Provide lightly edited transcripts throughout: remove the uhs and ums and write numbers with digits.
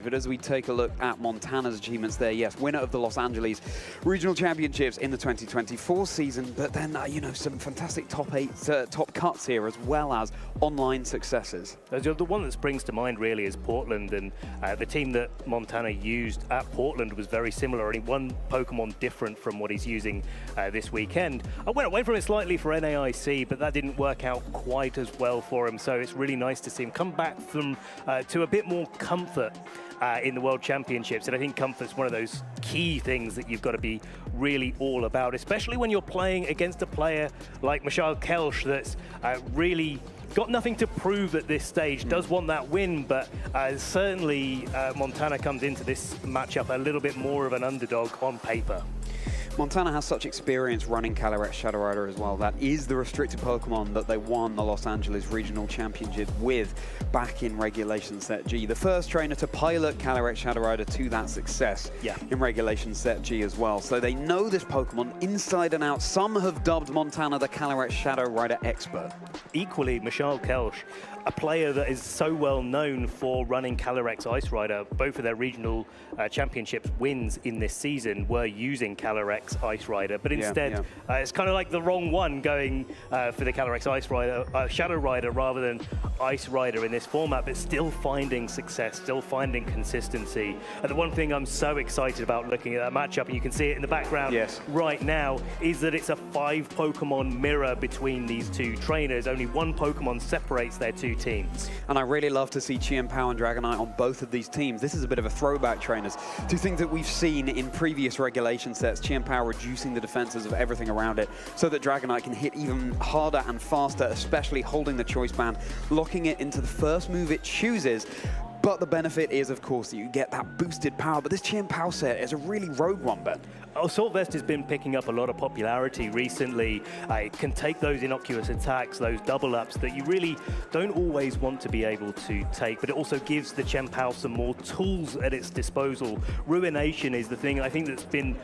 But as we take a look at Montana's achievements there, yes, winner of the Los Angeles Regional Championships in the 2024 season, but then, some fantastic top cuts here, as well as online successes. The one that springs to mind really is Portland, and the team that Montana used at Portland was very similar, only one Pokemon different from what he's using this weekend. I went away from it slightly for NAIC, but that didn't work out quite as well for him, so it's really nice to see him come back to a bit more comfort in the World Championships. And I think comfort's one of those key things that you've got to be really all about, especially when you're playing against a player like Kelsch that's really got nothing to prove at this stage, does want that win, but certainly Montana comes into this matchup a little bit more of an underdog on paper. Montana has such experience running Calyrex Shadow Rider as well. That is the restricted Pokemon that they won the Los Angeles Regional Championship with back in Regulation Set G. The first trainer to pilot Calyrex Shadow Rider to that success in Regulation Set G as well. So they know this Pokemon inside and out. Some have dubbed Montana the Calyrex Shadow Rider expert. Equally, Kelsch, a player that is so well known for running Calyrex Ice Rider. Both of their regional championships wins in this season were using Calyrex Ice Rider, but instead it's kind of like the wrong one going for the Calyrex Ice Rider, Shadow Rider rather than Ice Rider in this format, but still finding success, still finding consistency. And the one thing I'm so excited about looking at that matchup, and you can see it in the background right now, is that it's a 5 Pokemon mirror between these two trainers. Only one Pokemon separates their two teams. And I really love to see Chien-Pao and Dragonite on both of these teams. This is a bit of a throwback, trainers, to things that we've seen in previous regulation sets. Chien-Pao reducing the defenses of everything around it so that Dragonite can hit even harder and faster, especially holding the choice band, locking it into the first move it chooses. But the benefit is, of course, that you get that boosted power. But this Chien-Pao set is a really rogue one, Ben. Assault Vest has been picking up a lot of popularity recently. It can take those innocuous attacks, those double-ups that you really don't always want to be able to take, but it also gives the Chien-Pao some more tools at its disposal. Ruination is the thing I think that's been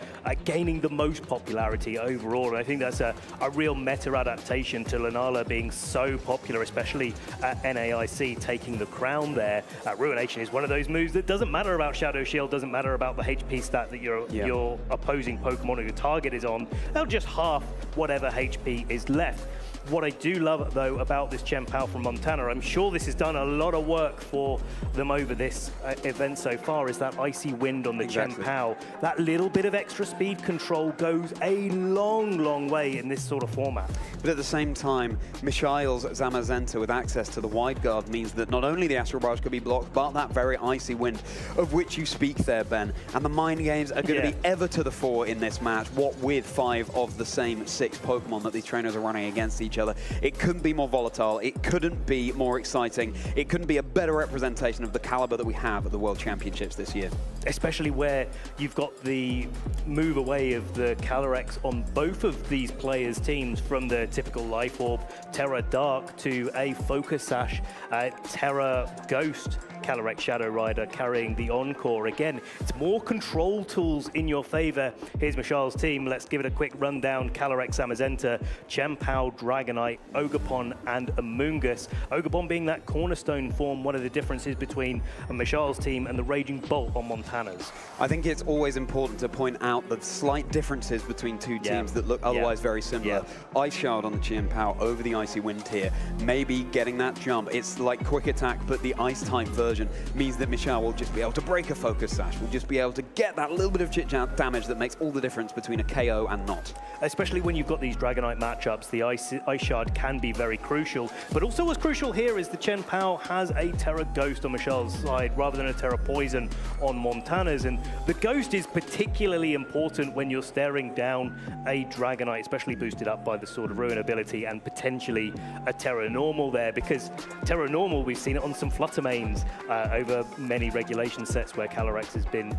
gaining the most popularity overall, and I think that's a real meta adaptation to Lunala being so popular, especially at NAIC taking the crown there. Ruination is one of those moves that doesn't matter about Shadow Shield, doesn't matter about the HP stat that your opposing Pokemon or your target is on. They'll just half whatever HP is left. What I do love, though, about this Chien-Pao from Montana, I'm sure this has done a lot of work for them over this event so far, is that Icy Wind on the Chien-Pao. That little bit of extra speed control goes a long, long way in this sort of format. But at the same time, Mishail's Zamazenta with access to the Wide Guard means that not only the Astral Barrage could be blocked, but that very Icy Wind of which you speak there, Ben. And the mind games are going to be ever to the fore in this match, what with 5 of the same 6 Pokemon that these trainers are running against each other. It couldn't be more volatile, it couldn't be more exciting, it couldn't be a better representation of the caliber that we have at the World Championships this year. Especially where you've got the move away of the Calyrex on both of these players' teams from the typical Life Orb Terra Dark to a Focus Sash Terra Ghost Calyrex Shadow Rider carrying the Encore. Again, it's more control tools in your favor. Here's Mishail's team. Let's give it a quick rundown. Calyrex Zamazenta, Chien-Pao, Dragonite, Ogerpon, and Amoonguss. Ogerpon being that cornerstone form, one of the differences between Mishail's team and the Raging Bolt on Montana's. I think it's always important to point out the slight differences between two teams that look otherwise very similar. Ice Shard on the Chien-Pao over the Icy Wind here, maybe getting that jump. It's like Quick Attack, but the Ice-type version means that Mishail will just be able to break a Focus Sash, will just be able to get that little bit of chit damage that makes all the difference between a KO and not. Especially when you've got these Dragonite matchups, the Ice Shard can be very crucial. But also what's crucial here is the Chien-Pao has a Terra Ghost on Mishail's side rather than a Terra Poison on Montana's. And the Ghost is particularly important when you're staring down a Dragonite, especially boosted up by the Sword of Ruin ability and potentially a Terra Normal there, because Terra Normal, we've seen it on some Fluttermanes over many regulation sets where Calyrex has been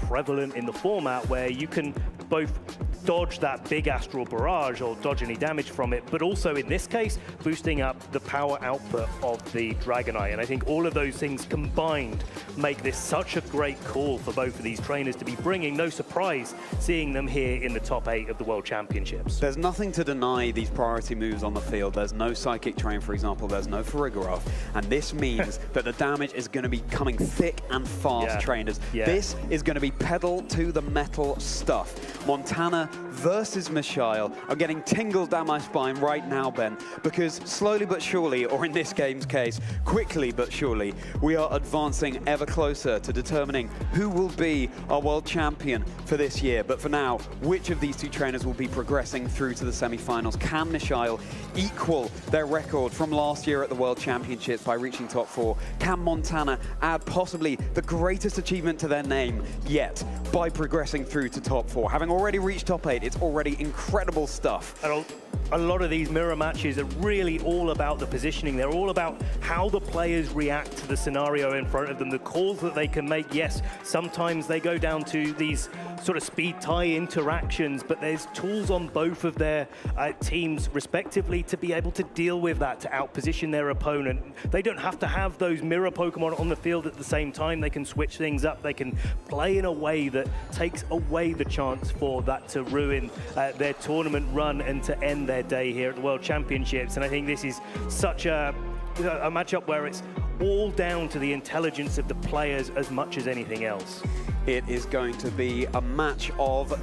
prevalent in the format, where you can both dodge that big Astral Barrage or dodge any damage from it, but also in this case, boosting up the power output of the Dragonite. And I think all of those things combined make this such a great call for both of these trainers to be bringing. No surprise seeing them here in the top 8 of the World Championships. There's nothing to deny these priority moves on the field. There's no Psychic Train, for example. There's no Farigiraf. And this means that the damage is going to be coming thick and fast, trainers. This is going to be pedal to the metal stuff. Montana versus Mishael. I'm getting tingles down my spine right now, Ben, because slowly but surely, or in this game's case, quickly but surely, we are advancing ever closer to determining who will be our world champion for this year. But for now, which of these two trainers will be progressing through to the semi-finals? Can Mishael equal their record from last year at the World Championships by reaching top 4? Can Montana add possibly the greatest achievement to their name yet by progressing through to top 4? Having already reached top 8, it's already incredible stuff. And a lot of these mirror matches are really all about the positioning. They're all about how the players react to the scenario in front of them, the calls that they can make. Yes, sometimes they go down to these sort of speed tie interactions, but there's tools on both of their teams respectively to be able to deal with that, to outposition their opponent. They don't have to have those mirror Pokemon on the field at the same time. They can switch things up. They can play in a way that takes away the chance for that to ruin their tournament run and to end their day here at the World Championships. And I think this is such a matchup where it's all down to the intelligence of the players as much as anything else. It is going to be a match of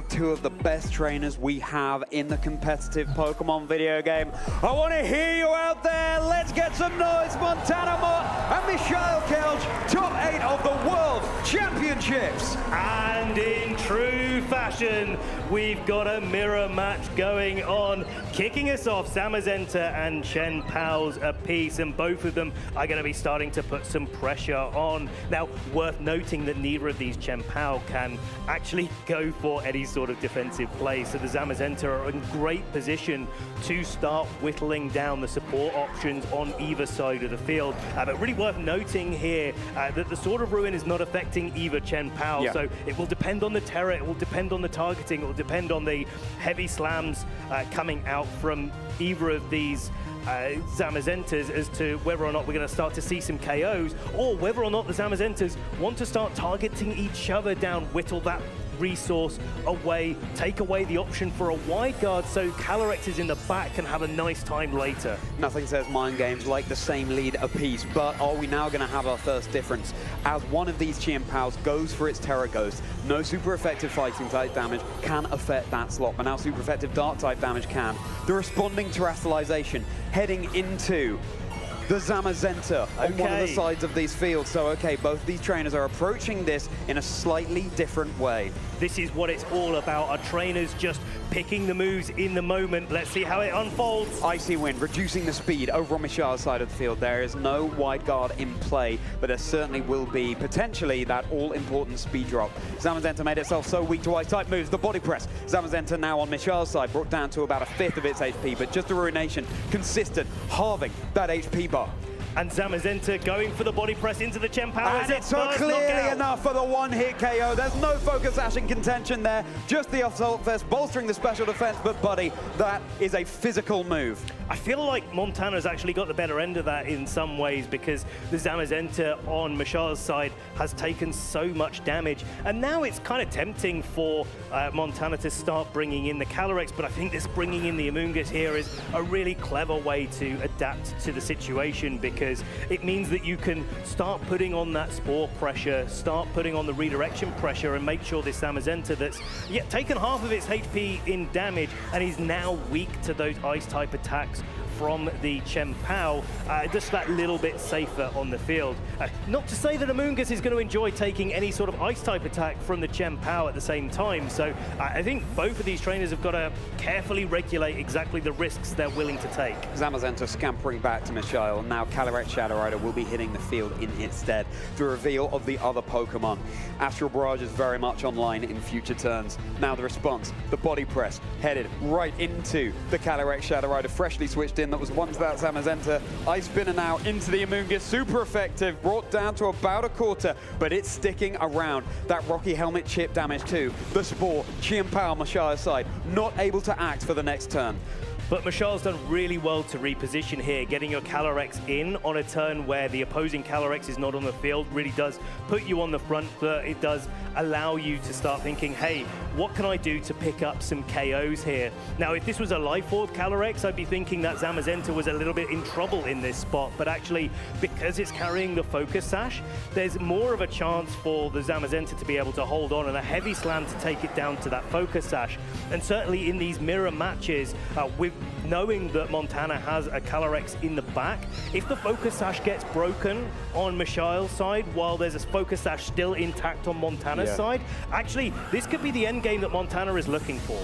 two of the best trainers we have in the competitive Pokemon video game. I want to hear you out there. Let's get some noise. Montana Mott and Mishael Kelsch, top 8 of the World Championships. And in true fashion, we've got a mirror match going on. Kicking us off, Zamazenta and Chen Pao's apiece, and both of them are going to be starting to put some pressure on. Now, worth noting that neither of these Chen Pao can actually go for any sort of defensive play, so the Zamazenta are in great position to start whittling down the support options on either side of the field. But really worth noting here that the Sword of Ruin is not affecting either Chen Pao, so it will depend on the Terra, it will depend on the targeting, it will depend on the heavy slams coming out from either of these Zamazentas as to whether or not we're going to start to see some KOs, or whether or not the Zamazentas want to start targeting each other down, whittle that resource away, take away the option for a wide guard so Calyrex is in the back and have a nice time later. Nothing says mind games like the same lead apiece, but are we now going to have our first difference as one of these Chen Paos goes for its Terra Ghost? No super effective fighting type damage can affect that slot, but now super effective dark type damage can. The responding terrestrialization heading into the Zamazenta on one of the sides of these fields. So, both these trainers are approaching this in a slightly different way. This is what it's all about. Our trainers just picking the moves in the moment. Let's see how it unfolds. Icy Wind, reducing the speed over on Mishael's side of the field. There is no wide guard in play, but there certainly will be potentially that all-important speed drop. Zamazenta made itself so weak to ice-type moves. The body press. Zamazenta now on Mishael's side, brought down to about 1/5 of its HP, but just a Ruination, consistent, halving that HP bar. And Zamazenta going for the body press into the Chen Pao. And it's so clearly enough for the one-hit KO. There's no Focus Sash in contention there. Just the Assault Vest bolstering the special defense. But, buddy, that is a physical move. I feel like Montana's actually got the better end of that in some ways, because the Zamazenta on Mishael's side has taken so much damage. And now it's kind of tempting for Montana to start bringing in the Calyrex, but I think this bringing in the Amoonguss here is a really clever way to adapt to the situation, because it means that you can start putting on that Spore pressure, start putting on the redirection pressure, and make sure this Zamazenta that's taken half of its HP in damage and is now weak to those Ice-type attacks from the Chen Pao, just that little bit safer on the field. Not to say that Amoonguss is going to enjoy taking any sort of Ice-type attack from the Chen Pao at the same time, so I think both of these trainers have got to carefully regulate exactly the risks they're willing to take. Zamazenta scampering back to Mishael. Now Calyrex Shadow Rider will be hitting the field in its stead. The reveal of the other Pokemon. Astral Barrage is very much online in future turns. Now the response, the body press, headed right into the Calyrex Shadow Rider, freshly switched in in that was once that Zamazenta. Ice Spinner now into the Amoonguss, super effective, brought down to about a quarter, but it's sticking around. That Rocky Helmet chip damage too. The Spore, Chien-Pao, Mashire's side, not able to act for the next turn. But Mashire's done really well to reposition here. Getting your Calyrex in on a turn where the opposing Calyrex is not on the field really does put you on the front foot. It does allow you to start thinking, hey, what can I do to pick up some KOs here? Now, if this was a Life Orb Calyrex, I'd be thinking that Zamazenta was a little bit in trouble in this spot. But actually, because it's carrying the Focus Sash, there's more of a chance for the Zamazenta to be able to hold on and a Heavy Slam to take it down to that Focus Sash. And certainly in these mirror matches, with knowing that Montana has a Calyrex in the back, if the Focus Sash gets broken on Mashire's side while there's a Focus Sash still intact on Montana's side, actually, this could be the end game that Montana is looking for.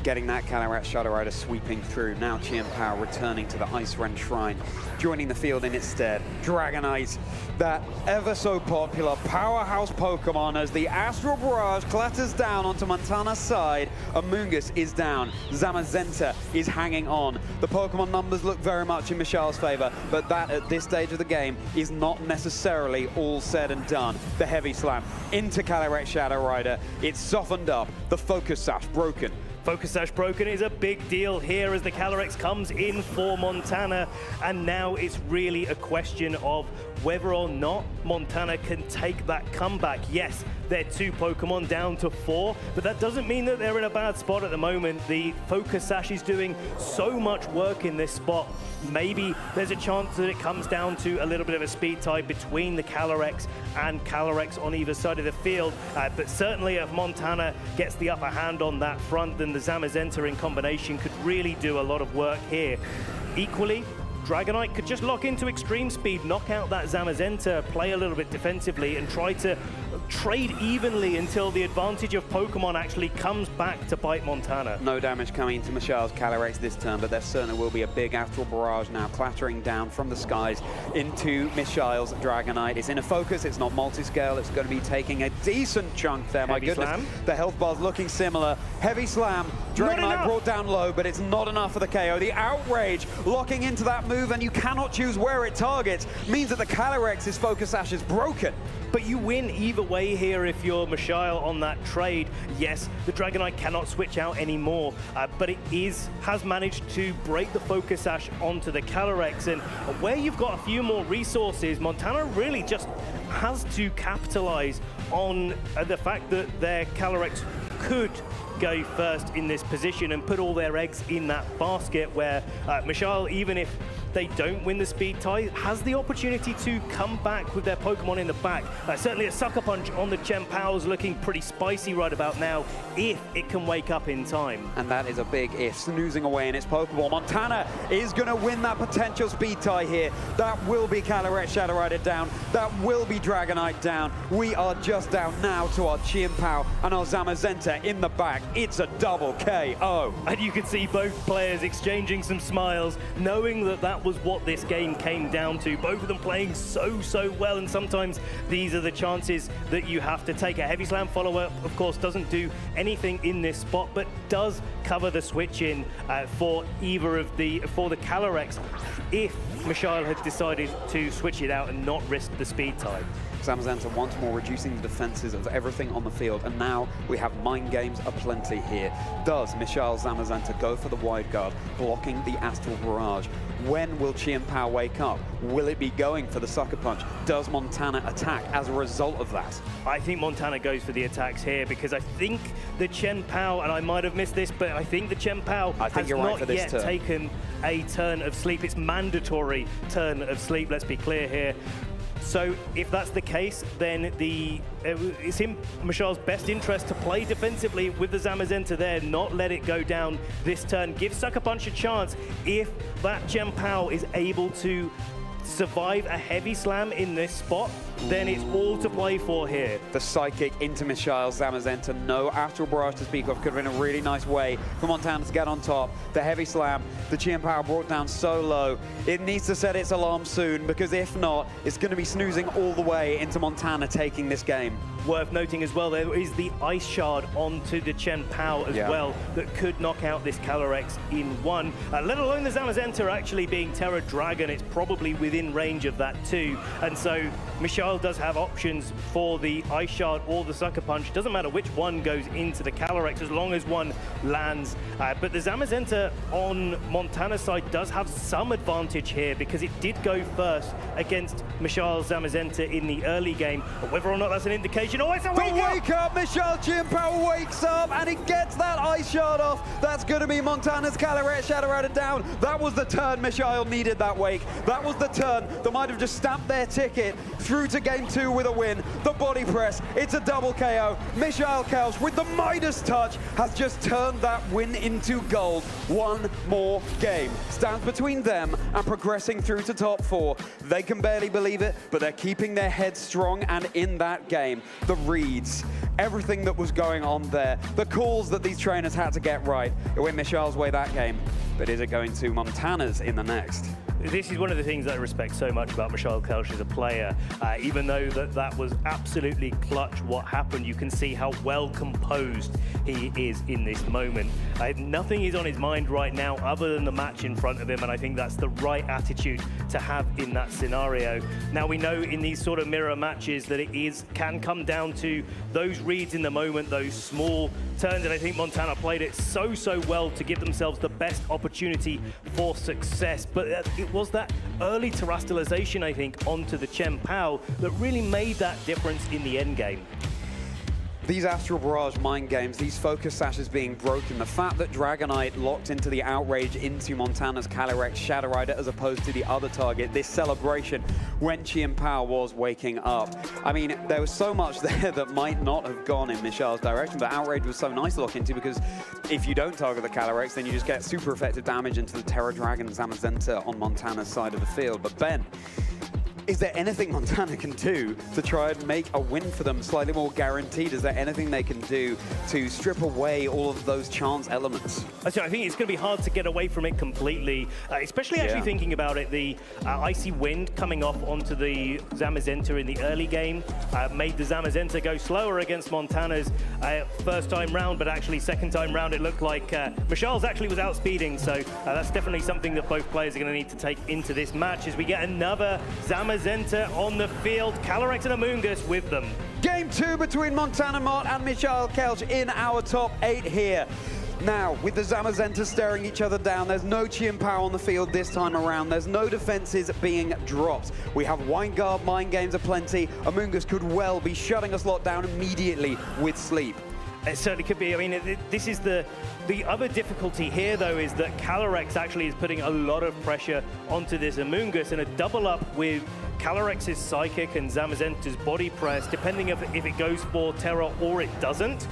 Getting that Calyrex Shadow Rider sweeping through. Now Chien-Pao returning to the Ice Wren Shrine, joining the field in its stead. Dragonite, that ever so popular powerhouse Pokemon, as the Astral Barrage clatters down onto Montana's side. Amoonguss is down. Zamazenta is hanging on. The Pokemon numbers look very much in Mashire's favor, but that at this stage of the game is not necessarily all said and done. The Heavy Slam into Calyrex Shadow Rider. It's softened up. The Focus Sash broken. Focus Sash broken is a big deal here as the Calyrex comes in for Montana, and now it's really a question of whether or not Montana can take that comeback. Yes, they're 2 Pokemon down to 4, but that doesn't mean that they're in a bad spot at the moment. The Focus Sash is doing so much work in this spot. Maybe there's a chance that it comes down to a little bit of a speed tie between the Calyrex and Calyrex on either side of the field. But certainly if Montana gets the upper hand on that front, then the Zamazenta in combination could really do a lot of work here. Equally, Dragonite could just lock into extreme speed, knock out that Zamazenta, play a little bit defensively, and try to trade evenly until the advantage of Pokemon actually comes back to bite Montana. No damage coming into Mashire's Calyrex this turn, but there certainly will be a big Astral Barrage now clattering down from the skies into Mashire's Dragonite. It's in a focus, it's not multi-scale, it's going to be taking a decent chunk there. Heavy My goodness, Slam. The health bar's looking similar. Heavy Slam, Dragonite brought down low, but it's not enough for the KO. The Outrage locking into that move, and you cannot choose where it targets, means that the Calyrex's Focus Sash is broken. But you win either way here if you're Mashile on that trade. Yes, the Dragonite cannot switch out anymore, but it has managed to break the Focus Sash onto the Calyrex. And where you've got a few more resources, Montana really just has to capitalize on the fact that their Calyrex could go first in this position and put all their eggs in that basket where Mashile, even if they don't win the speed tie, has the opportunity to come back with their Pokemon in the back. Certainly a Sucker Punch on the Chien-Pao's looking pretty spicy right about now, if it can wake up in time. And that is a big if, snoozing away in its Pokeball. Montana is going to win that potential speed tie here. That will be Calyrex Shadow Rider down. That will be Dragonite down. We are just down now to our Chien-Pao and our Zamazenta in the back. It's a double KO. And you can see both players exchanging some smiles, knowing that that was what this game came down to. Both of them playing so well, and sometimes these are the chances that you have to take. A Heavy Slam follow-up, of course, doesn't do anything in this spot, but does cover the switch in for the Calyrex if Mashile had decided to switch it out and not risk the speed tie. Zamazenta once more reducing the defenses of everything on the field, and now we have mind games aplenty here. Does Mashile Zamazenta go for the wide guard, blocking the Astral Barrage? When will Chien-Pao wake up? Will it be going for the Sucker Punch? Does Montana attack as a result of that? I think Montana goes for the attacks here because I think the Chien-Pao, and I might have missed this, but I think the Chien-Pao has not yet taken a turn of sleep. It's mandatory turn of sleep, let's be clear here. So if that's the case, then it's in Mashile's best interest to play defensively with the Zamazenta there, not let it go down this turn. Give Sucker Punch a chance if that Chien-Pao is able to survive a Heavy Slam in this spot. then it's all to play for here. The Psychic into Mishail Zamazenta. No Astral Barrage to speak of. Could have been a really nice way for Montana to get on top. The Heavy Slam, the Chi and Power brought down so low. It needs to set its alarm soon, because if not, it's going to be snoozing all the way into Montana taking this game. Worth noting as well, there is the Ice Shard onto the Chen Pao as well that could knock out this Calyrex in one. Let alone the Zamazenta actually being Terra Dragon, it's probably within range of that too. And so Mishail does have options for the Ice Shard or the Sucker Punch. Doesn't matter which one goes into the Calyrex as long as one lands. But the Zamazenta on Montana's side does have some advantage here because it did go first against Mishail Zamazenta in the early game. But whether or not that's an indication, oh, it's a wake up! Mishail Chi and Power wakes up and he gets that Ice Shard off. That's going to be Montana's Calyrex Shadow Rider down. That was the turn Mishail needed that wake. That was the turn that might have just stamped their ticket through to game 2 with a win. The body press, it's a double KO. Mishail Kelsch with the Midas touch has just turned that win into gold. One more game stands between them and progressing through to top 4. They can barely believe it, but they're keeping their heads strong and in that game. The reads, everything that was going on there, the calls that these trainers had to get right. It went Mishail's way that game, but is it going to Montana's in the next? This is one of the things that I respect so much about Mishail Kelsch as a player. Even though that was absolutely clutch what happened, you can see how well composed he is in this moment. Nothing is on his mind right now other than the match in front of him, and I think that's the right attitude to have in that scenario. Now, we know in these sort of mirror matches that it can come down to those reads in the moment, those small turns, and I think Montana played it so well to give themselves the best opportunity for success. But it was that early terrestrialization, I think, onto the Chen Pao that really made that difference in the end game. These Astral Barrage mind games, these focus sashes being broken, the fact that Dragonite locked into the Outrage into Montana's Calyrex Shadow Rider as opposed to the other target, this celebration when Chi and Power was waking up. I mean, there was so much there that might not have gone in Mishail's direction, but Outrage was so nice to lock into because if you don't target the Calyrex, then you just get super effective damage into the Terra Dragon Zamazenta on Montana's side of the field. But Ben, is there anything Montana can do to try and make a win for them slightly more guaranteed? Is there anything they can do to strip away all of those chance elements? So I think it's going to be hard to get away from it completely, especially actually thinking about it. The Icy Wind coming off onto the Zamazenta in the early game made the Zamazenta go slower against Montana's first time round, but actually second time round it looked like Mishail's actually was outspeeding, so that's definitely something that both players are going to need to take into this match as we get another Zamazenta on the field, Calyrex and Amoonguss with them. Game 2 between Montana Mott and Mishail Kelsch in our top 8 here. Now, with the Zamazenta staring each other down, there's no Chi and Power on the field this time around. There's no defenses being dropped. We have Wine Guard mind games aplenty. Amoonguss could well be shutting us lot down immediately with sleep. It certainly could be. I mean, this is the other difficulty here, though, is that Calyrex actually is putting a lot of pressure onto this Amoonguss, and a double up with Calyrex's Psychic and Zamazenta's Body Press, depending if it goes for Terra or it doesn't,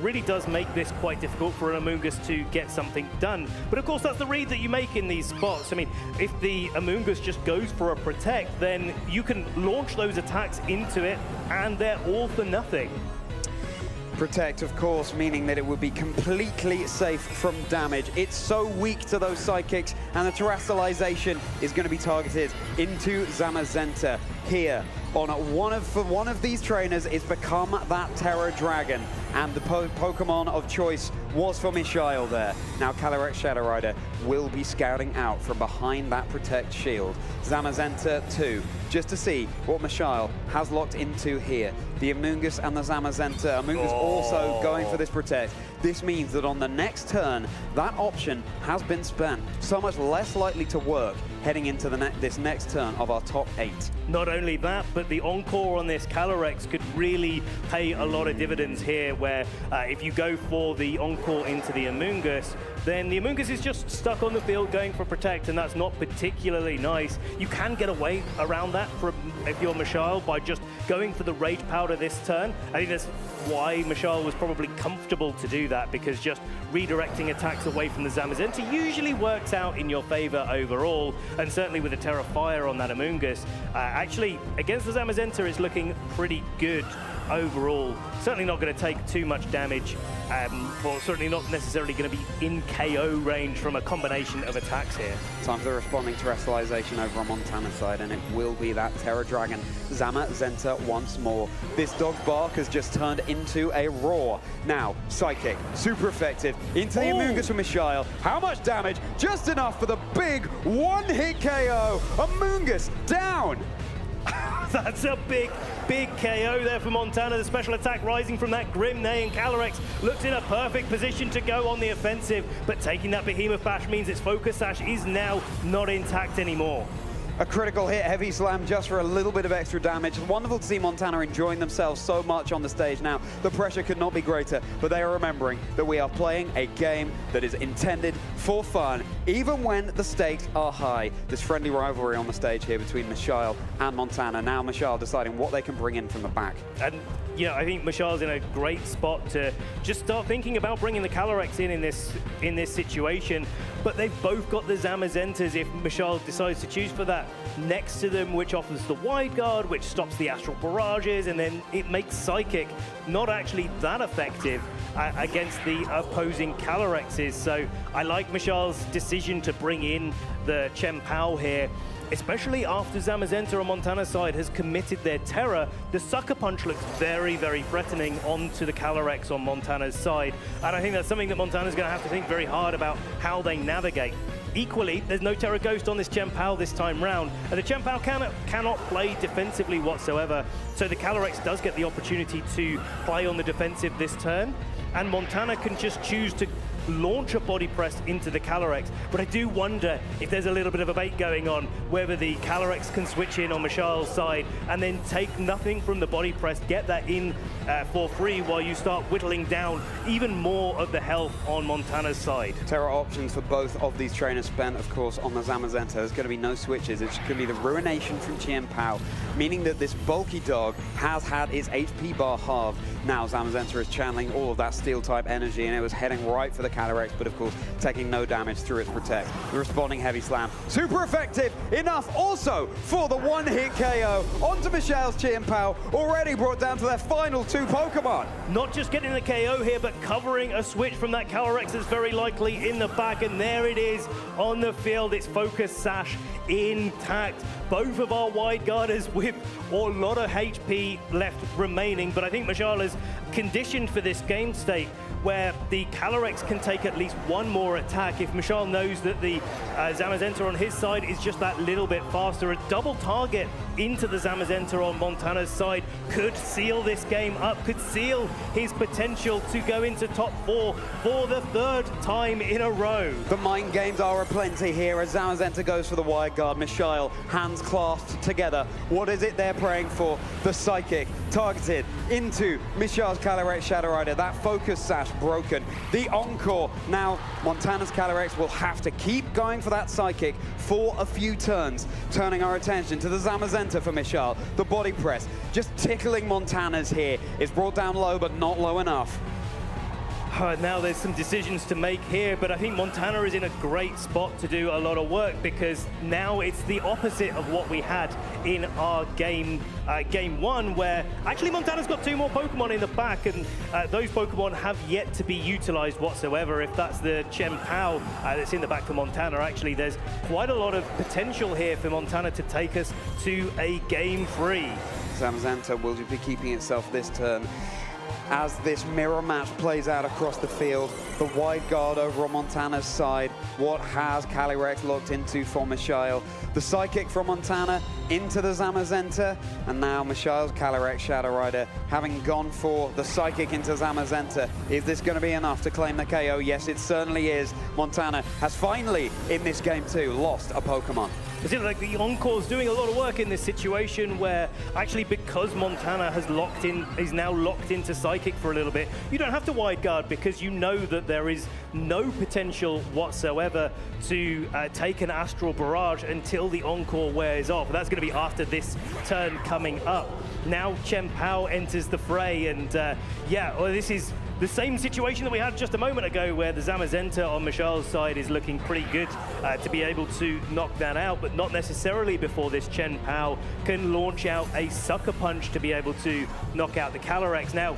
really does make this quite difficult for an Amoonguss to get something done. But of course, that's the read that you make in these spots. I mean, if the Amoonguss just goes for a Protect, then you can launch those attacks into it, and they're all for nothing. Protect, of course, meaning that it would be completely safe from damage. It's so weak to those Psychics, and the terrestrialization is going to be targeted into Zamazenta here. On one of these trainers is become that Terra Dragon, and the Pokemon of choice was for Mishail there. Now Calyrex Shadow Rider will be scouting out from behind that Protect shield. Zamazenta 2, just to see what Mishail has locked into here. The Amoonguss and the Zamazenta. Amoonguss also going for this Protect. This means that on the next turn, that option has been spent. So much less likely to work heading into this next turn of our top 8. Not only that, but the Encore on this Calyrex could really pay a lot of dividends here, where if you go for the Encore into the Amoonguss, then the Amoonguss is just stuck on the field going for Protect, and that's not particularly nice. You can get away around that for if you're Michal by just going for the Rage Powder this turn. I think that's why Michal was probably comfortable to do that, because just redirecting attacks away from the Zamazenta usually works out in your favor overall, and certainly with the Terra Fire on that Amoonguss, actually against the Zamazenta it's looking pretty good overall. Certainly not going to take too much damage, or certainly not necessarily going to be in KO range from a combination of attacks here. Time for the responding terrestrialization over on Montana's side, and it will be that Terra Dragon Zamazenta once more. This dog's bark has just turned into a roar. Now, Psychic, super effective, into the Amoonguss from Michal. How much damage? Just enough for the big one-hit KO. Amoonguss down. That's a big KO there for Montana. The special attack rising from that Grim Neigh, and Calyrex looks in a perfect position to go on the offensive, but taking that Behemoth Bash means its Focus Sash is now not intact anymore. A critical hit, heavy slam just for a little bit of extra damage. Wonderful to see Montana enjoying themselves so much on the stage now. The pressure could not be greater, but they are remembering that we are playing a game that is intended for fun, even when the stakes are high. This friendly rivalry on the stage here between Michal and Montana. Now Michal deciding what they can bring in from the back. And you know, I think Michal's in a great spot to just start thinking about bringing the Calyrex in this situation. But they've both got the Zamazentas if Michal decides to choose for that next to them, which offers the Wide Guard, which stops the Astral Barrages, and then it makes Psychic not actually that effective against the opposing Calyrexes. So I like Michal's decision to bring in the Chien-Pao here, especially after Zamazenta on Montana's side has committed their Terror. The Sucker Punch looks very, very threatening onto the Calyrex on Montana's side. And I think that's something that Montana's going to have to think very hard about how they navigate. Equally, there's no Terra Ghost on this Chien-Pao this time round, and the Chien-Pao cannot play defensively whatsoever. So the Calyrex does get the opportunity to play on the defensive this turn, and Montana can just choose to launch a body press into the Calyrex. But I do wonder if there's a little bit of a bait going on, whether the Calyrex can switch in on Michal's side and then take nothing from the body press, get that in for free while you start whittling down even more of the health on Montana's side. Terra options for both of these trainers spent, of course, on the Zamazenta. There's going to be no switches. It's going to be the Ruination from Chien-Pao, meaning that this bulky dog has had its HP bar halved. Now Zamazenta is channeling all of that Steel-type energy, and it was heading right for the Calyrex, but of course taking no damage through its Protect. The responding heavy slam, super effective, enough also for the one-hit KO onto Michal's Chien-Pao, already brought down to their final two Pokemon. Not just getting the KO here, but covering a switch from that Calyrex is very likely in the back, and there it is on the field. Its Focus Sash intact. Both of our Wide Guarders with a lot of HP left remaining, but I think Michal is conditioned for this game state where the Calyrex can take at least one more attack. If Michal knows that the Zamazenta on his side is just that little bit faster, a double target into the Zamazenta on Montana's side could seal this game up, could seal his potential to go into top 4 for the third time in a row. The mind games are aplenty here as Zamazenta goes for the Wide Guard. Michal, hands clasped together. What is it they're praying for? The Psychic targeted into Michal's Calyrex Shadow Rider. That Focus Sash broken. The Encore. Now Montana's Calyrex will have to keep going for that Psychic for a few turns. Turning our attention to the Zamazenta for Michal. The body press just tickling Montana's here. It's brought down low, but not low enough. Now there's some decisions to make here, but I think Montana is in a great spot to do a lot of work, because now it's the opposite of what we had in our game one, where actually Montana's got 2 more Pokemon in the back, and those Pokemon have yet to be utilized whatsoever. If that's the Chien-Pao that's in the back for Montana, actually there's quite a lot of potential here for Montana to take us to a game 3. Zamazenta will be keeping itself this turn. As this mirror match plays out across the field, the Wide Guard over on Montana's side. What has Calyrex locked into for Michal? The Psychic from Montana into the Zamazenta, and now Michal's Calyrex Shadow Rider having gone for the Psychic into Zamazenta. Is this going to be enough to claim the KO? Yes, it certainly is. Montana has finally, in this game too, lost a Pokemon. It seems like the Encore's doing a lot of work in this situation where actually, because Montana has is now locked into Psychic for a little bit, you don't have to Wide Guard because you know that there is no potential whatsoever to take an Astral Barrage until the Encore wears off. That's going to be after this turn coming up. Now Chen Pao enters the fray, and yeah, well, this is the same situation that we had just a moment ago, where the Zamazenta on Mishal's side is looking pretty good to be able to knock that out, but not necessarily before this Chen Pao can launch out a Sucker Punch to be able to knock out the Calyrex. Now,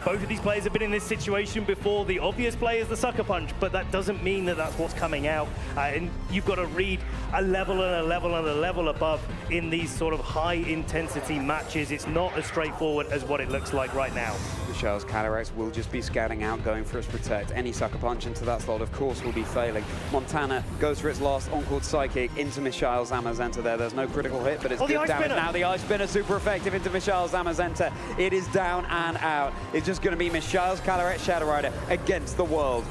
both of these players have been in this situation before. The obvious play is the Sucker Punch, but that doesn't mean that that's what's coming out. And you've got to read a level and a level and a level above in these sort of high-intensity matches. It's not as straightforward as what it looks like right now. Mishal's Calyrex will just be scouting out, going for its Protect. Any Sucker Punch into that slot, of course, will be failing. Montana goes for its last Encore Psychic into Mishal's Zamazenta there. There's no critical hit, but it's good damage. Now the Ice Spinner super effective into Mishal's Zamazenta. It is down and out. It's just going to be Mishal's Calyrex Shadow Rider against the world.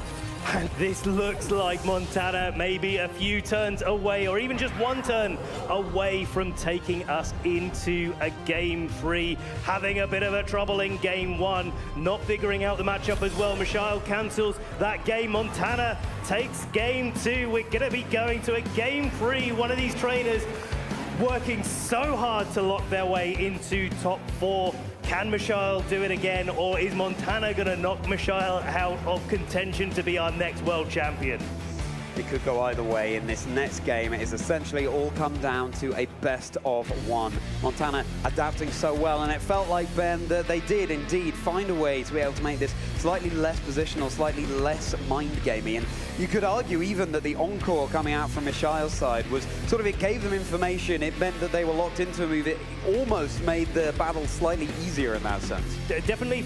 And this looks like Montana maybe a few turns away, or even just one turn away from taking us into a Game 3. Having a bit of a trouble in Game 1, not figuring out the matchup as well. Mishal cancels that game. Montana takes Game 2. We're going to be going to a Game 3. One of these trainers working so hard to lock their way into top 4. Can Mishal do it again, or is Montana going to knock Mishal out of contention to be our next world champion? It could go either way in this next game. It is essentially all come down to a best of one. Montana adapting so well, and it felt like, Ben, that they did indeed find a way to be able to make this slightly less positional, slightly less mind-gamey. And you could argue even that the Encore coming out from Mishal's side was sort of, it gave them information. It meant that they were locked into a move. It almost made the battle slightly easier in that sense. Definitely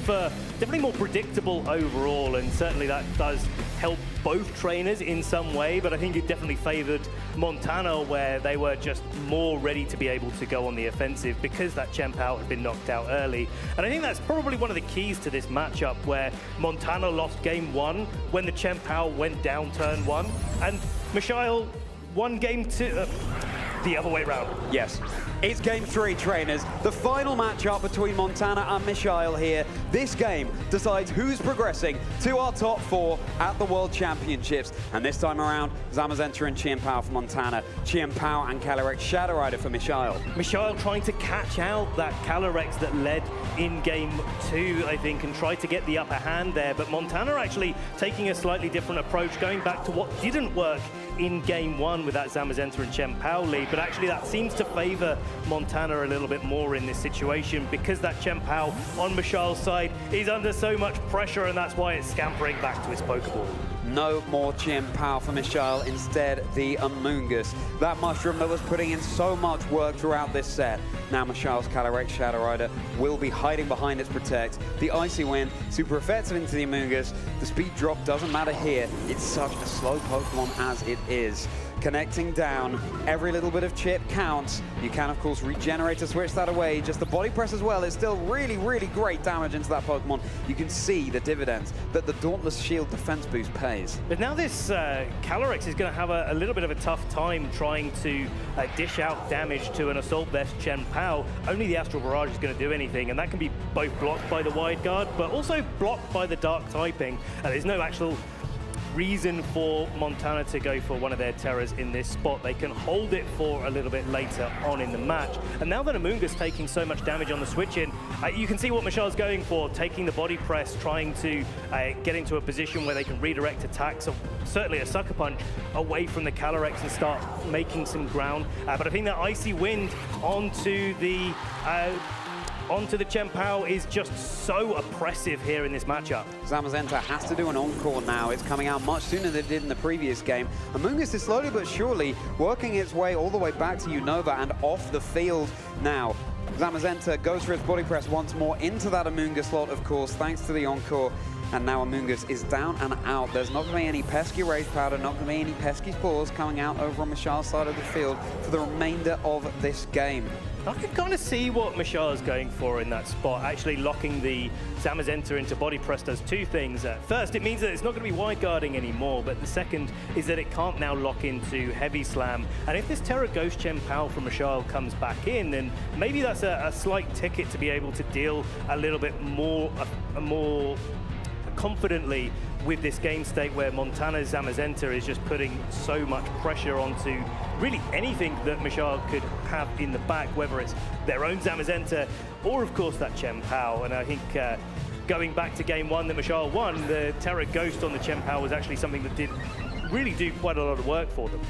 more predictable overall, and certainly that does help both trainers in some way, but I think it definitely favored Montana, where they were just more ready to be able to go on the offensive because that Chen Pao had been knocked out early. And I think that's probably one of the keys to this matchup, where Montana lost Game 1 when the Chen Pao went down turn 1, and Mishal won Game 2 the other way around. Yes. It's Game 3, trainers. The final matchup between Montana and Mishal here. This game decides who's progressing to our top 4 at the World Championships. And this time around, Zamazenta and Chen Pao for Montana, Chen Pao and Calyrex Shadow Rider for Mishal. Mishal trying to catch out that Calyrex that led in Game 2, I think, and try to get the upper hand there. But Montana actually taking a slightly different approach, going back to what didn't work in Game 1 with that Zamazenta and Chen Pao lead. But actually that seems to favor Montana a little bit more in this situation, because that Chen Pao on Mishal's side is under so much pressure, and that's why it's scampering back to its Pokeball. No more Chen Pao for Mishal, instead the Amoonguss. That mushroom that was putting in so much work throughout this set. Now Mishal's Calyrex Shadow Rider will be hiding behind its Protect. The Icy Wind, super effective into the Amoonguss. The speed drop doesn't matter here. It's such a slow Pokemon as it is. Connecting down, every little bit of chip counts. You can, of course, regenerate to switch that away. Just the body press as well is still really, really great damage into that Pokemon. You can see the dividends that the Dauntless Shield defense boost pays. But now this Calyrex is going to have a little bit of a tough time trying to dish out damage to an Assault Vest Chen Pao. Only the Astral Barrage is going to do anything, and that can be both blocked by the Wide Guard, but also blocked by the Dark typing. There's no actual reason for Montana to go for one of their Terrors in this spot. They can hold it for a little bit later on in the match. And now that Amoonguss taking so much damage on the switch-in, you can see what Mishal's going for, taking the body press, trying to get into a position where they can redirect attacks, or certainly a Sucker Punch, away from the Calyrex and start making some ground. But I think that Icy Wind onto the Chen Pao is just so oppressive here in this matchup. Zamazenta has to do an Encore now. It's coming out much sooner than it did in the previous game. Amoonguss is slowly but surely working its way all the way back to Unova and off the field now. Zamazenta goes for its body press once more into that Amoonguss slot, of course, thanks to the Encore. And now Amoonguss is down and out. There's not going to be any pesky Rage Powder, not going to be any pesky Spores coming out over on Mishal's side of the field for the remainder of this game. I can kind of see what Mishal is going for in that spot. Actually locking the Zamazenta into body press does two things. First, it means that it's not going to be wide guarding anymore, but the second is that it can't now lock into Heavy Slam. And if this Terra Ghost Chen Pao from Mishal comes back in, then maybe that's a slight ticket to be able to deal a little bit more, a more confidently with this game state where Montana's Zamazenta is just putting so much pressure onto really anything that Michal could have in the back, whether it's their own Zamazenta or, of course, that Chen Pao. And I think going back to game one that Michal won, the Terra Ghost on the Chen Pao was actually something that did really do quite a lot of work for them.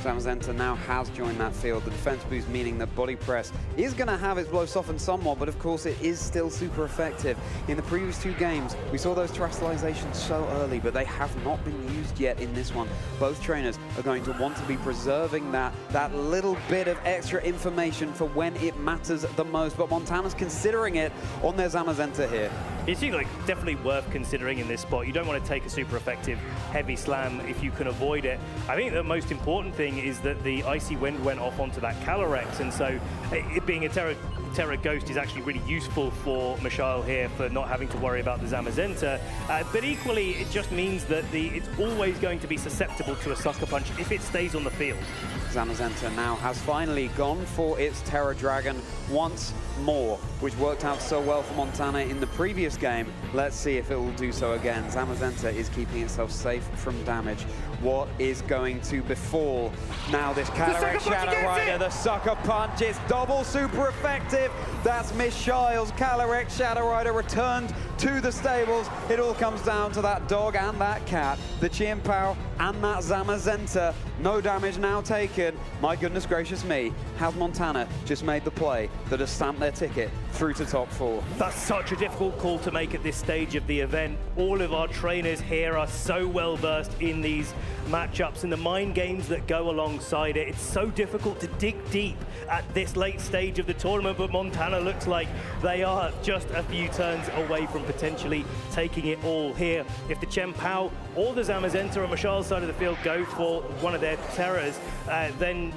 Zamazenta now has joined that field. The defense boost meaning that body press is going to have its blow softened somewhat, but of course it is still super effective. In the previous two games, we saw those terrestrializations so early, but they have not been used yet in this one. Both trainers are going to want to be preserving that little bit of extra information for when it matters the most, but Montana's considering it on their Zamazenta here. It seems like definitely worth considering in this spot. You don't want to take a super effective heavy slam if you can avoid it. I think the most important thing is that the Icy Wind went off onto that Calyrex, and so it being a Terra Ghost is actually really useful for Michal here for not having to worry about the Zamazenta. But equally, it just means that it's always going to be susceptible to a Sucker Punch if it stays on the field. Zamazenta now has finally gone for its Terra Dragon once more, which worked out so well for Montana in the previous game. Let's see if it will do so again. Zamazenta is keeping itself safe from damage. What is going to befall now this Calyrex Shadow Rider? The Sucker Punch is double super effective. That's Michal's Calyrex Shadow Rider returned to the stables. It all comes down to that dog and that cat, the Chen Pao and that Zamazenta. No damage now taken. My goodness gracious me, has Montana just made the play that has stamped their ticket through to top 4? That's such a difficult call to make at this stage of the event. All of our trainers here are so well versed in these matchups and the mind games that go alongside it. It's so difficult to dig deep at this late stage of the tournament, but Montana looks like they are just a few turns away from potentially taking it all here. If the Chen Pao or the Zamazenta on Michal's side of the field go for one of their Terras, then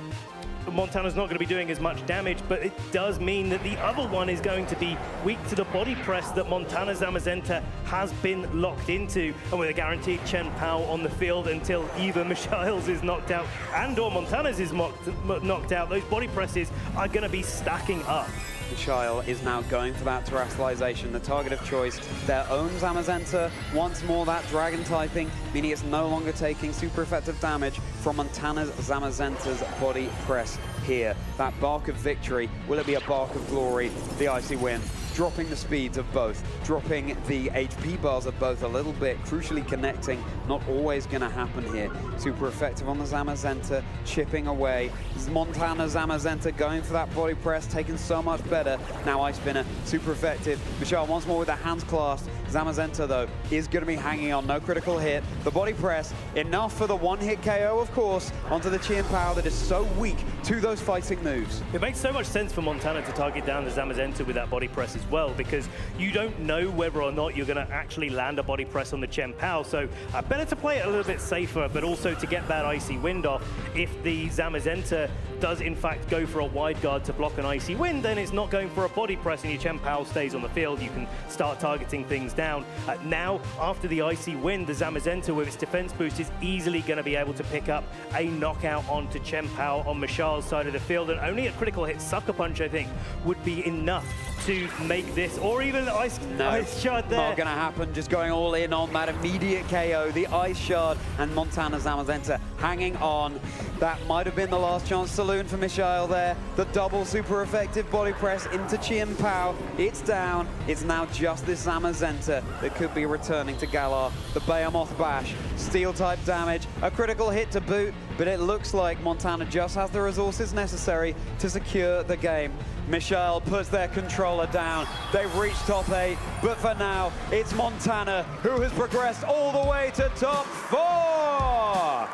Montana's not going to be doing as much damage, but it does mean that the other one is going to be weak to the body press that Montana's Zamazenta has been locked into, and with a guaranteed Chen Pao on the field until either Michal's is knocked out and or Montana's is knocked out, those body presses are going to be stacking up. Michal is now going for that terrestrialization, the target of choice, their own Zamazenta. Once more that dragon typing, meaning it's no longer taking super effective damage from Montana's Zamazenta's body press here. That bark of victory, will it be a bark of glory? The Icy Wind dropping the speeds of both, dropping the HP bars of both a little bit, crucially connecting, not always going to happen here. Super effective on the Zamazenta, chipping away. Montana Zamazenta going for that body press, taking so much better. Now Ice Spinner, super effective. Michal once more with the hands clasped. Zamazenta, though, is going to be hanging on. No critical hit. The body press, enough for the one-hit KO, of course, onto the Chen Pao that is so weak to those fighting moves. It makes so much sense for Montana to target down the Zamazenta with that body press as well, because you don't know whether or not you're going to actually land a body press on the Chen Pao. So better to play it a little bit safer, but also to get that Icy Wind off. If the Zamazenta does in fact go for a wide guard to block an Icy Wind, then it's not going for a body press and your Chen Pao stays on the field. You can start targeting things down. Now, after the Icy Wind, the Zamazenta with its defense boost is easily going to be able to pick up a knockout onto Chen Pao on Michal's side of the field, and only a critical hit Sucker Punch, I think, would be enough to make this, or even the Ice Shard there. Not going to happen, just going all in on that immediate KO. The Ice Shard and Montana Zamazenta hanging on. That might have been the last chance saloon for Michal there. The double super effective body press into Chen Pao. It's down. It's now just this Zamazenta that could be returning to Galar. The Behemoth Bash, steel type damage, a critical hit to boot, but it looks like Montana just has the resources necessary to secure the game. Michal puts their controller down. They've reached top 8, but for now, it's Montana who has progressed all the way to top 4.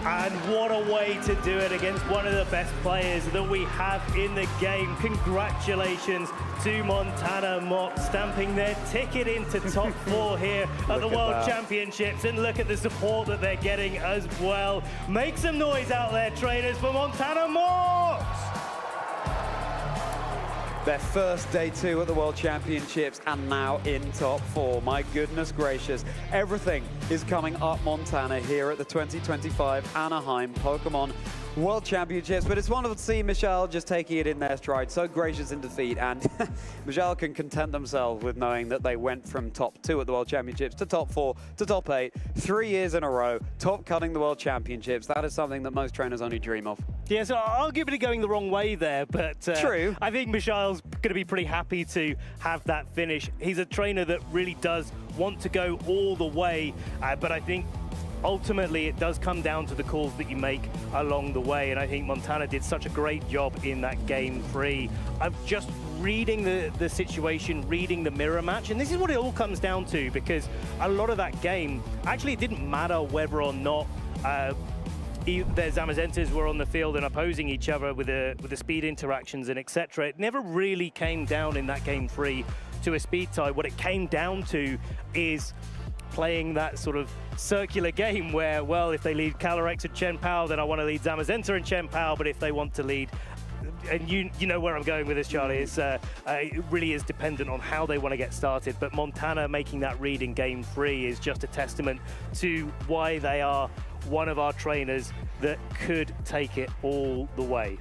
And what a way to do it against one of the best players that we have in the game. Congratulations to Montana Mott, stamping their ticket into top 4 here at the World Championships. And look at the support that they're getting as well. Make some noise out there, trainers, for Montana Mott! Their first day 2 at the World Championships and now in top 4. My goodness gracious. Everything is coming up Montana here at the 2025 Anaheim Pokémon World Championships, but it's wonderful to see Michelle just taking it in their stride, so gracious in defeat, and Michelle can content themselves with knowing that they went from top 2 at the World Championships to top 4 to top 8, 3 years in a row, top cutting the World Championships. That is something that most trainers only dream of. Yeah, so arguably going the wrong way there, but True. I think Michelle's going to be pretty happy to have that finish. He's a trainer that really does want to go all the way, but I think ultimately it does come down to the calls that you make along the way, and I think Montana did such a great job in that game 3 of just reading the situation, reading the mirror match, and this is what it all comes down to, because a lot of that game, actually it didn't matter whether or not their Zamazentas were on the field and opposing each other with the speed interactions and etc. It never really came down in that game 3 to a speed tie. What it came down to is playing that sort of circular game where, well, if they lead Calyrex and Chen Pao, then I want to lead Zamazenta and Chen Pao, but if they want to lead, and you know where I'm going with this, Charlie, it's, it really is dependent on how they want to get started, but Montana making that read in game 3 is just a testament to why they are one of our trainers that could take it all the way.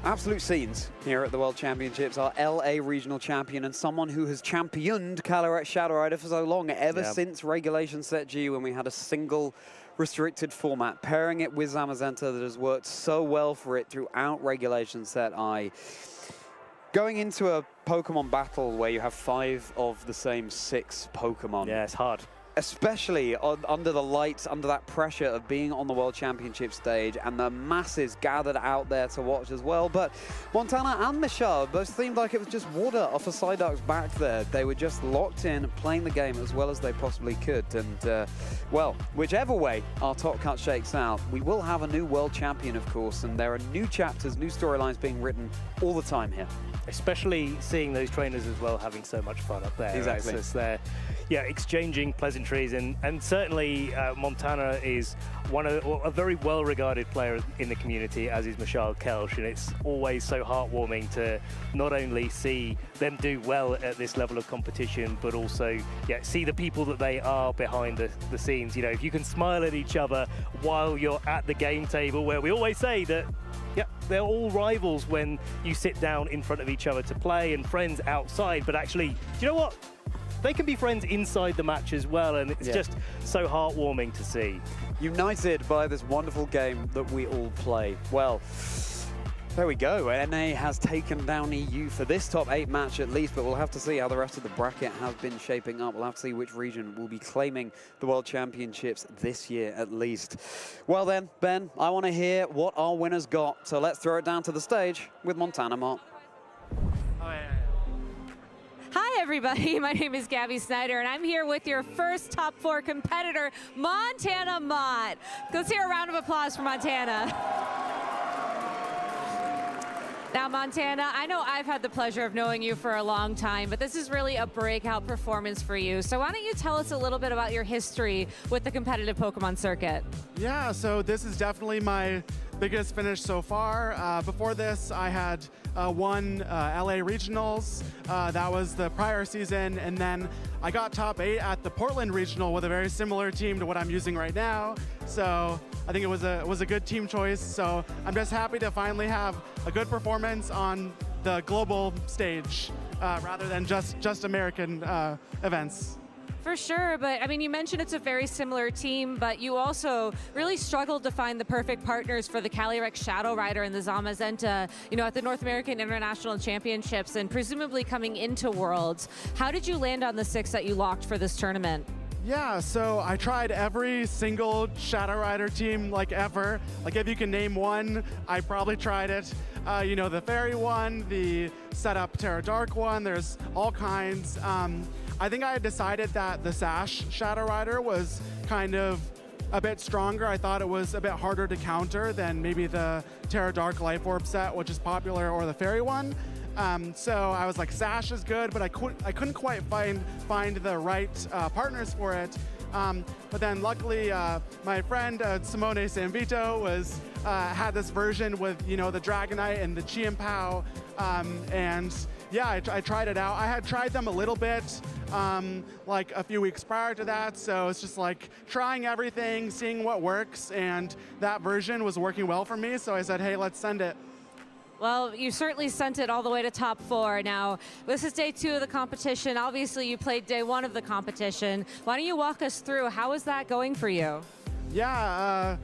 Absolute scenes here at the World Championships. Our LA regional champion and someone who has championed Calyrex Shadow Rider for so long, ever since Regulation Set G, when we had a single restricted format, pairing it with Zamazenta that has worked so well for it throughout Regulation Set I. Going into a Pokemon battle where you have 5 of the same 6 Pokemon. Yeah, it's hard. Especially under the lights, under that pressure of being on the World Championship stage, and the masses gathered out there to watch as well. But Montana and Michelle both seemed like it was just water off a Psyduck's back there. They were just locked in, playing the game as well as they possibly could. And, well, whichever way our top cut shakes out, we will have a new world champion, of course, and there are new chapters, new storylines being written all the time here. Especially seeing those trainers as well having so much fun up there. Exactly. As they're, exchanging pleasantries, and certainly Montana is a very well-regarded player in the community, as is Michelle Kelsch, and it's always so heartwarming to not only see them do well at this level of competition, but also see the people that they are behind the scenes. You know, if you can smile at each other while you're at the game table, where we always say that they're all rivals when you sit down in front of each other to play, and friends outside, but actually, do you know what? They can be friends inside the match as well, and it's just so heartwarming to see. United by this wonderful game that we all play. Well, there we go. NA has taken down EU for this top 8 match at least, but we'll have to see how the rest of the bracket has been shaping up. We'll have to see which region will be claiming the World Championships this year at least. Well then, Ben, I want to hear what our winners got, so let's throw it down to the stage with Montana Mott. Hi everybody, my name is Gabby Snyder and I'm here with your first top 4 competitor, Montana Mott. Let's hear a round of applause for Montana. Now Montana, I know I've had the pleasure of knowing you for a long time, but this is really a breakout performance for you. So why don't you tell us a little bit about your history with the competitive Pokemon circuit? Yeah, so this is definitely my biggest finish so far. Before this, I had won LA Regionals. That was the prior season. And then I got top 8 at the Portland Regional with a very similar team to what I'm using right now. So I think it was a good team choice. So I'm just happy to finally have a good performance on the global stage rather than just American events. For sure, but I mean, you mentioned it's a very similar team, but you also really struggled to find the perfect partners for the Calyrex Shadow Rider and the Zamazenta, at the North American International Championships and presumably coming into Worlds. How did you land on the 6 that you locked for this tournament? Yeah, so I tried every single Shadow Rider team ever. If you can name one, I probably tried it. The Fairy one, the setup Terra Dark one, there's all kinds. I think I had decided that the Sash Shadow Rider was kind of a bit stronger. I thought it was a bit harder to counter than maybe the Terra Dark Life Orb set, which is popular, or the Fairy one. So I was like, Sash is good, but I couldn't quite find the right partners for it. But then luckily, my friend Simone Sanvito had this version with the Dragonite and the Chien-Pao, and yeah, I tried it out. I had tried them a little bit like a few weeks prior to that, so it's just like trying everything, seeing what works, and that version was working well for me, so I said, hey, let's send it. Well, you certainly sent it all the way to top 4. Now, this is day 2 of the competition. Obviously, you played day 1 of the competition. Why don't you walk us through, how is that going for you? Yeah,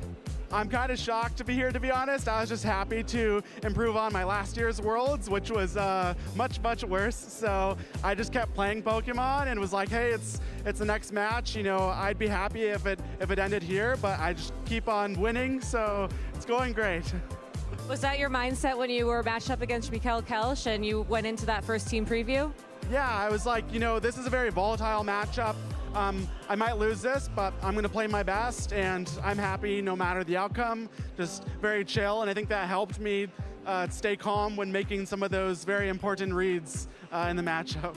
I'm kind of shocked to be here, to be honest. I was just happy to improve on my last year's Worlds, which was much, much worse. So I just kept playing Pokemon and was like, hey, it's the next match. You know, I'd be happy if it ended here, but I just keep on winning, so it's going great. Was that your mindset when you were matched up against Kelsch and you went into that first team preview? Yeah, I was like, you know, this is a very volatile matchup. I might lose this, but I'm going to play my best, and I'm happy no matter the outcome. Just very chill, and I think that helped me stay calm when making some of those very important reads in the matchup.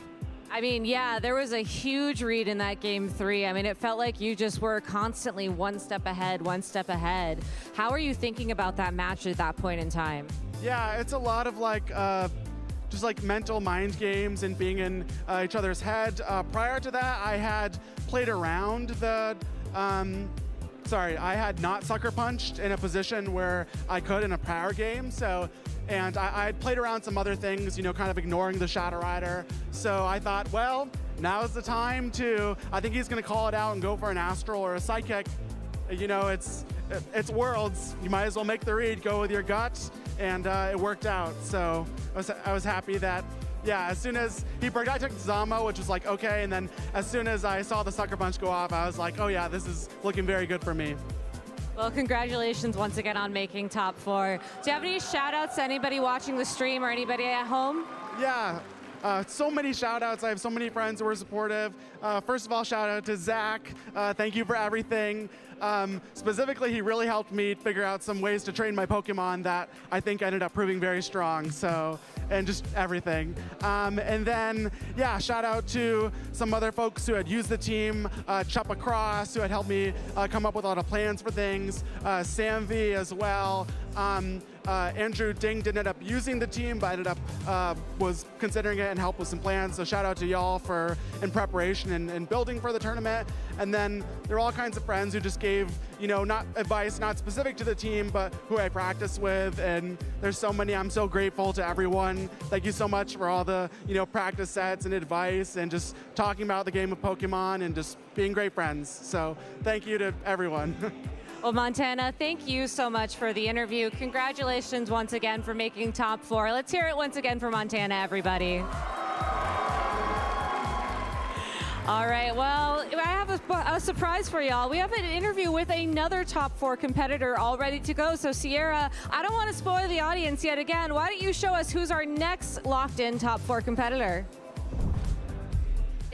I mean, yeah, there was a huge read in that game 3. I mean, it felt like you just were constantly one step ahead, one step ahead. How are you thinking about that match at that point in time? Yeah, it's a lot of like just like mental mind games and being in each other's head. Prior to that, I had played around the, I had not sucker punched in a position where I could in a prior game. And I played around some other things, you know, kind of ignoring the Shadow Rider. So I thought, well, now's the time to, I think he's gonna call it out and go for an Astral or a Psychic. You know, it's Worlds. You might as well make the read, go with your gut, and it worked out. So I was happy that, yeah, as soon as he broke, I took Zama, which was like, okay, and then as soon as I saw the Sucker Punch go off, I was like, oh yeah, this is looking very good for me. Well, congratulations once again on making top 4. Do you have any shout outs to anybody watching the stream or anybody at home? Yeah. So many shout outs. I have so many friends who were supportive. First of all, shout out to Zach. Thank you for everything. Specifically, he really helped me figure out some ways to train my Pokemon that I think ended up proving very strong. So, and just everything. And then, yeah, shout out to some other folks who had used the team, Chup Across, who had helped me come up with a lot of plans for things, Sam V as well. Andrew Ding didn't end up using the team, but ended up was considering it and helped with some plans. So shout out to y'all for in preparation and building for the tournament. And then there are all kinds of friends who just gave, you know, not advice, not specific to the team, but who I practice with. And there's so many. I'm so grateful to everyone. Thank you so much for all the, you know, practice sets and advice and just talking about the game of Pokemon and just being great friends. So thank you to everyone. Well, Montana, thank you so much for the interview. Congratulations once again for making top 4. Let's hear it once again for Montana, everybody. All right, well, I have a surprise for y'all. We have an interview with another top 4 competitor all ready to go. So Sierra, I don't want to spoil the audience yet again. Why don't you show us who's our next locked in top 4 competitor?